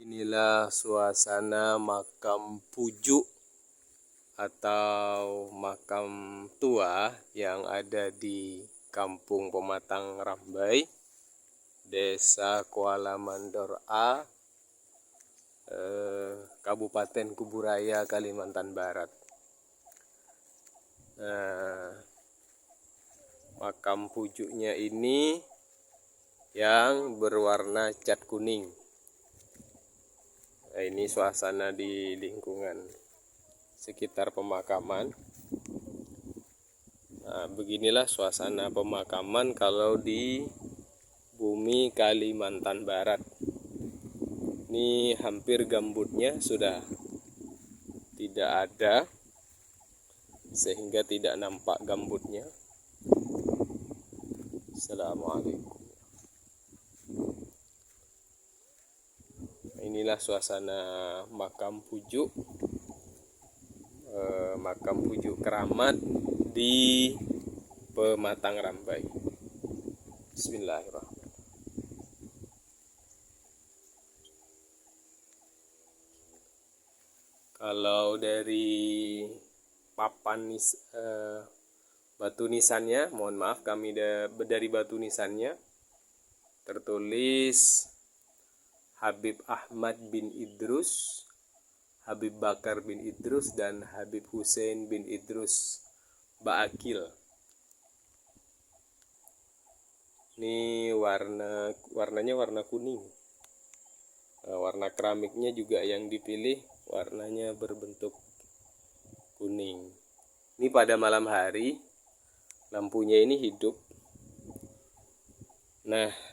Inilah suasana makam pujuk atau makam tua yang ada di Kampung Pematang Rambai, Desa Kuala Mandor A, Kabupaten Kuburaya, Kalimantan Barat. Nah, makam pujuknya ini yang berwarna cat kuning. Nah, ini suasana di lingkungan sekitar pemakaman. Nah, beginilah suasana pemakaman kalau di bumi Kalimantan Barat. Ini hampir gambutnya sudah tidak ada, sehingga tidak nampak gambutnya. Assalamualaikum. Inilah suasana makam pujuk, makam pujuk keramat di Pematang Rambai. Bismillahirrahmanirrahim. Kalau dari papan batu nisannya, mohon maaf, kami dari batu nisannya tertulis Habib Ahmad bin Idrus, Habib Bakar bin Idrus, dan Habib Hussein bin Idrus Ba'akil. Ini warnanya warna kuning. Warna keramiknya juga yang dipilih warnanya berbentuk kuning. Ini pada malam hari, lampunya ini hidup. Nah,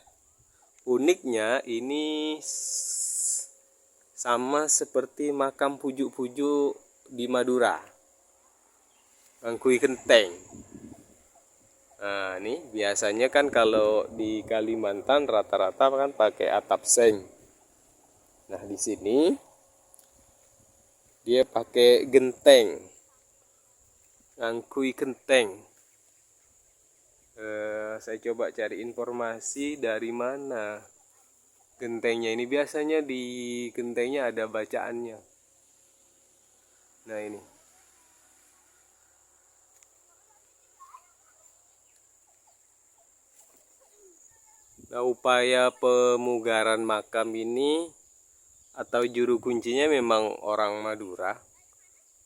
uniknya ini sama seperti makam pujuk-pujuk di Madura, Angkui Genteng. Nah, ini biasanya kan kalau di Kalimantan rata-rata kan pakai atap seng. Nah, di sini dia pakai genteng, Angkui Genteng. Saya coba cari informasi dari mana gentengnya ini. Biasanya di gentengnya ada bacaannya. Nah, ini. Nah, upaya pemugaran makam ini atau juru kuncinya memang orang Madura.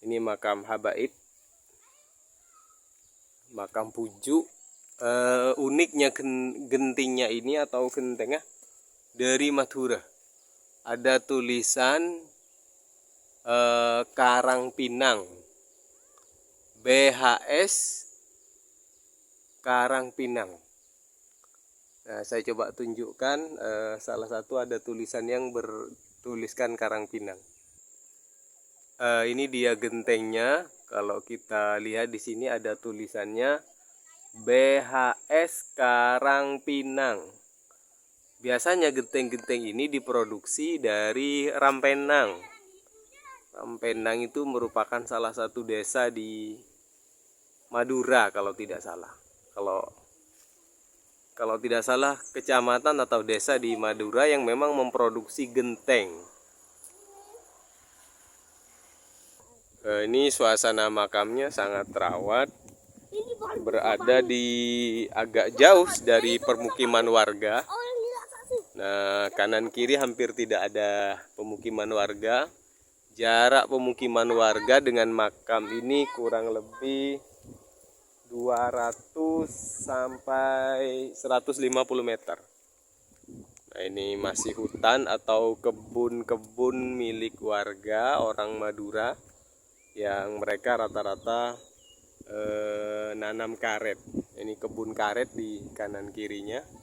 Ini makam habaib, makam pujuk. Uniknya gentingnya ini atau gentengnya dari Madura. Ada tulisan Karang Pinang, BHS Karang Pinang. Nah, saya coba tunjukkan, salah satu ada tulisan yang bertuliskan Karang Pinang. Ini dia gentengnya. Kalau kita lihat di sini ada tulisannya BHS Karang Pinang. Biasanya genteng-genteng ini diproduksi dari Rampenang. Rampenang itu merupakan salah satu desa di Madura kalau tidak salah. Kalau tidak salah kecamatan atau desa di Madura yang memang memproduksi genteng. Ini suasana makamnya sangat terawat, berada di agak jauh dari permukiman warga. Nah, kanan kiri hampir tidak ada pemukiman warga. Jarak pemukiman warga dengan makam ini kurang lebih 200 sampai 150 meter. Nah, ini masih hutan atau kebun-kebun milik warga orang Madura yang mereka rata-rata nanam karet. Ini kebun karet di kanan kirinya.